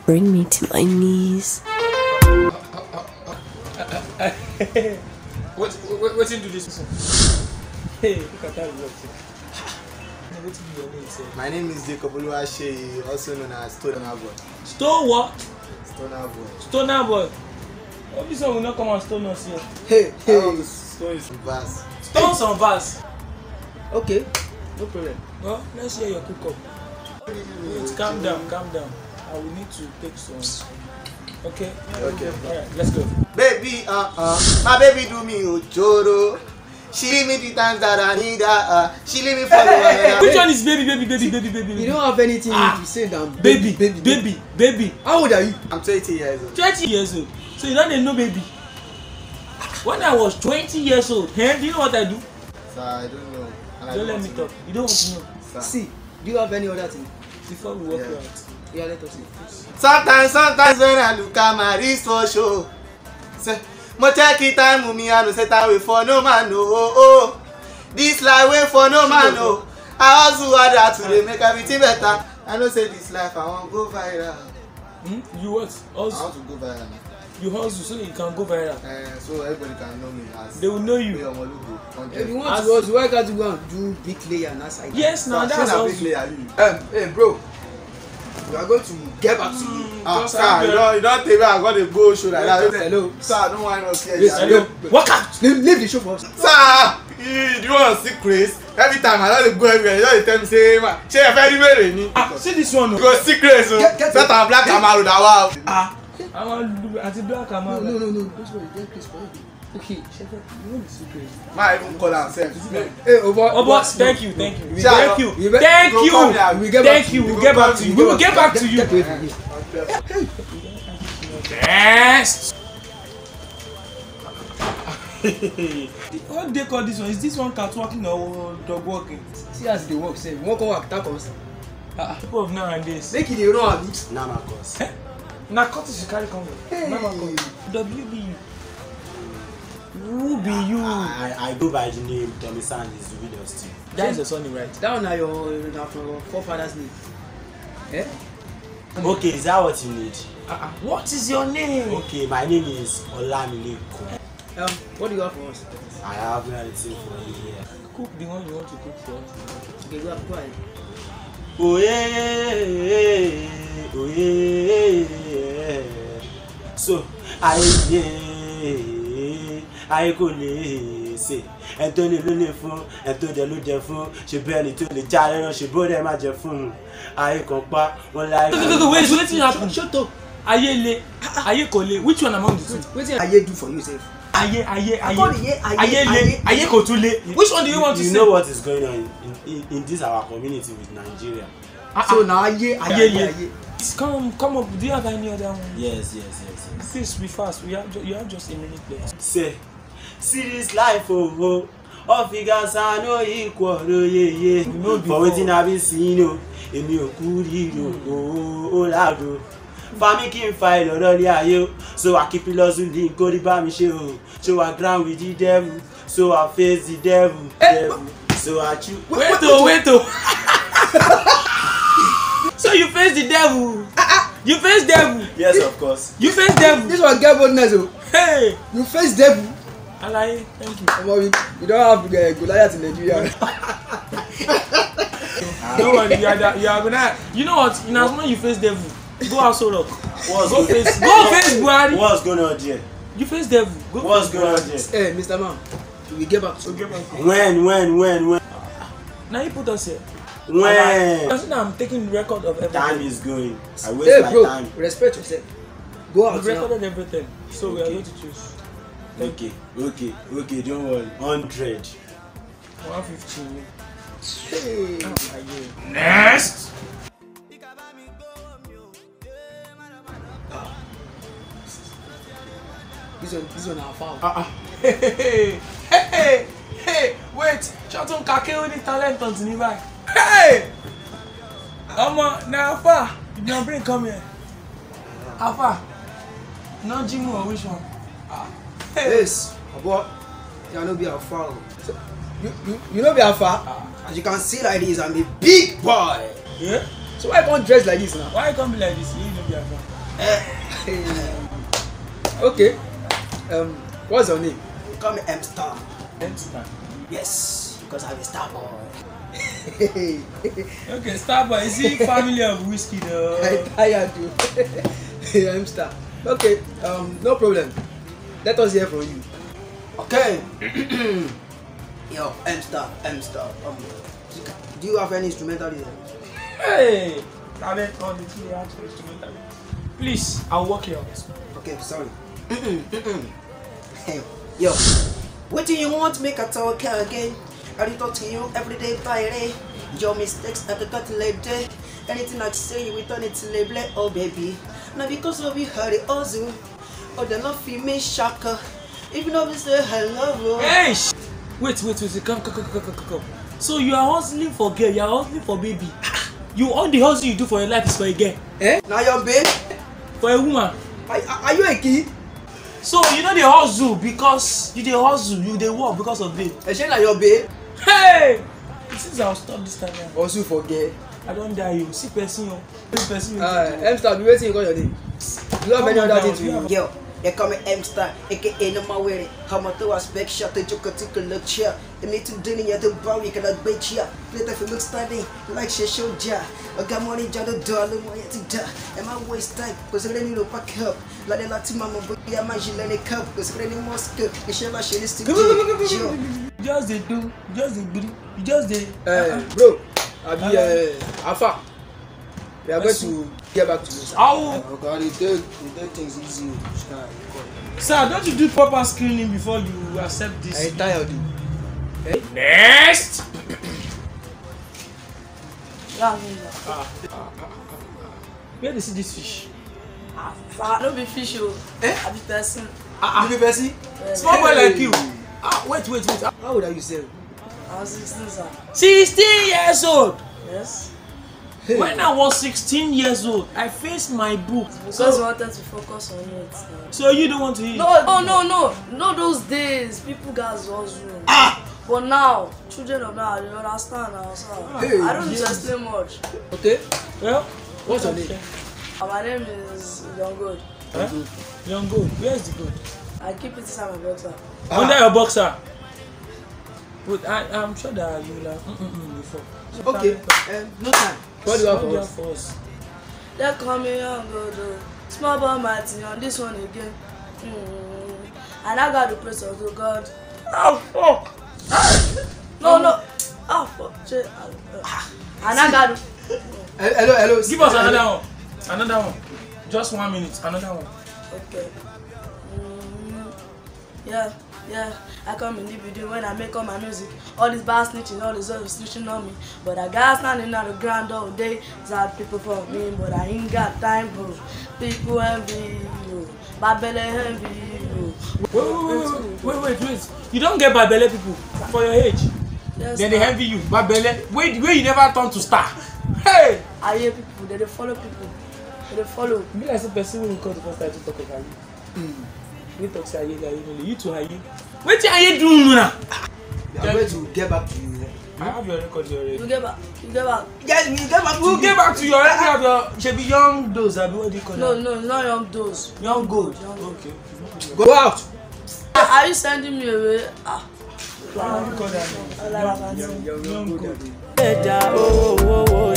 bring me to my knees. What do this? Hey, look at that work. My name is Jacob Oluwase, also known as Stoner Boy. Stone what? Stoner Boy. Stoner Boy. What this one will not come and stone us here? Hey, stone is verse. Stones on verse. Okay, no problem. Well, let's hear your cook up. Wait, calm down. I will need to take some. Okay? Okay. Alright, let's go. Baby, my baby do me ojoro. She leave me the times that I need her. She leave me for the one. Which one is baby? You don't have anything to say than Baby. How old are you? I'm 20 years old. 20 years old. So you don't know baby. When I was 20 years old, do you know what I do? Sir, I don't know. And I Don't let me talk. You don't want to know. Sir. See, do you have any other thing? Before we walk out. Yeah, let us see. Sometimes when I look at my wrist for show, say, mo check it time with me, I know say time wait for no man, no. Oh. This life wait for no man, no. I also harder today, make everything better. I know say this life, I want go viral. You what? I Also, want to go viral. you hustle so you can go viral. So everybody can know me as. They will know you. If If you want to also, why can't you go and do big layer and that side? Yes, now that's a also. big player, you. Hey, bro. We are going to get back to you. Sir, you don't tell me I got a go show like that. Hello. Sir, don't want us here. Yes, Hello. Walk out. Leave the show for us. Sir, you want to see Chris? Every time I don't go everywhere, you don't tell me say, man, she a very very. See this one. You go see Chris, so Get that I'm black Camaro that wow. I want to do anti-black Camaro. No. Don't worry. Get this for you. Okay, Shepherd, you want the secret. Man, even call himself. Hey, Oba. Thank you. We Thank you. will get back to you. We will get back to you. We will get back to you. Get away from here. Yes. What they call this one? Is this one cat walking or dog walking? See as they work, say, walk on attack us. People of nowadays. Make it a run. Nah, my cause. Now cut is carry come. WBU. Who be you? I go by the name Tommy Sanders video still. That is your son, right? That one are your forefathers' name. Eh? Okay, is that what you need? What is your name? Okay, my name is Olamileko. What do you have for us? I have anything for you here. Cook the one you want to cook for us. Okay, go ahead. Oh yeah. So I kò lè ṣe ẹni tó ní ló lè fún ẹni tó jẹ ló jẹ fún ṣe bẹ́ẹ̀ ni tó lè já lẹ́rán ṣe bó dẹ̀ má jẹ fún ayé kan pa wọ́n láyé. Wait, wetin happen? Shut up. Ayé kò le. Which one among the two? Wetin Aye do for you sef? Ayé kò tún le. Which one do you want to say? You know what is going on in this our community with Nigeria? So now Aye. Come up. Do you have any other one? Yes. Please be fast. You have just a minute left. Say, see this life, all figures are no equal, yeah. For waiting, I've been seen, in your good, loud. Family can fight, so I keep it lost with the Cody Bami show. So I ground with the devil, so I face the devil. So I choose. Wait. So you face the devil? You face devil? Yes, of course. You face devil? This one get boldness. Hey! You face devil. Alaye, thank you. You don't have Goliath in Nigeria. Don't worry, you are gonna. You know what? In as much you face devil, go also rock. Go face Buhari. What's going on there? You face devil. What's going on there? Hey, Mr. Man, we get back to you. When? Now you put us here. When? I'm taking record of everything. Time is going. I waste my time. Respect yourself. Go out. We recorded everything, so we are going to choose. Okay, don't worry. 100. 150. Hey. Next. This one our foul. Hey, wait. Shut on kake only talent on Tinibai. Hey! Now Alpha, you can bring come here. Alpha. No Jimu or which one? Yes, but you know be our foul. So, you know be our foul. As you can see like this, I'm a big boy. Yeah? So why can't dress like this now? Why you come be like this? You know be a Okay. What's your name? Call me M-Star. fan. Yes, because I'm a star boy. Hey, Okay, Starboy, is he family of whiskey though? I tired you. I'm Star. Okay, no problem. Let us hear from you. Okay. Yo, M-Star. Do you have any instrumental here? Hey! Talent on the two actual instrumental. Please, I'll work you out. Okay, sorry. Hey, yo, what do you want? Make a talk again? I talk to you every day by day. Your mistakes I got to later. Anything I say, you return it to label. Oh baby, now because of you heard it also. Oh, the love you me shocker. Even though we say hello. Hey! Wait, come. So you are hustling for girl, you are hustling for baby. You all the hustle you do for your life is for a girl. Eh? Now your babe. For a woman. Are you a kid? So you know the hustle because you dey hustle, you dey work because of babe. I say na your babe. Hey! Since I'll stop this time now. Also forget. I don't die you. See person you. See person you. M-Star, be waiting. You got your name. You don't have any other thing to you. Yo, they call me M-Star, aka no my way. How much to aspect shot to joke to look chair. They need to dinner at the bar, you cannot bet ya. Later if you look studying, like she showed ya. I got money, jado dollar, my to die. And my waist tight, because I didn't know pack up. Like the Latin mama, but yeah, my Gilene cup, because I didn't more skill. You share my shit is to You just dey do, you just dey breathe, you just dey. Bro, Alpha. We are going to get back to you. How? Okay, they take things easy. Sir, don't you do proper screening before you accept this? I tired you. Hey? Next. Where they see this fish? No be fish o. I be person. You be person? Small boy like you. Wait. How old are you, sir? I was 16, sir. 16 years old. Yes. Hey. When I was 16 years old, I faced my book. Because we wanted to focus on it. So you don't want to eat? No, those days, people guys was room. But now, children of now, they understand now, sir. Hey, I don't need to explain much. Okay. Well, What's your name? My name is Young Good. Huh? Young goat. Where's the goat? I keep it inside my boxer. Under your boxer. But I'm sure that you will have before. Okay. No time. What do you have for us? They call me Young Good. Small boy mighty on this one again. And I got the praise of the God. Oh, fuck. No. Oh, fuck. Shit. And I got Hello. Give us another one. Just 1 minute. Another one. Okay. Yeah. I come in the video when I make all my music. All these bad snitching, all these other snitching on me. But I got standing on the ground all day. Sad people for me, but I ain't got time, bro. People envy you. Bad belly envy you. Wait. You don't get Babele people for your age. Yes, Then they envy you. Babele. Wait, you never turn to star. Hey! I hear people, they follow people. They follow. Me like some person who call the first time to talk about you. We talk say you too are you. What are you doing now? I'm going to get back to you. I have your record already. You get back. Yes, we get back to We'll you. get back to your record. Have your should be young dose. What do you call No, that? not young dose. Young gold. Young gold. Okay. Go out. Are you sending me away? What do you call that? I like that. Young gold. Better, oh.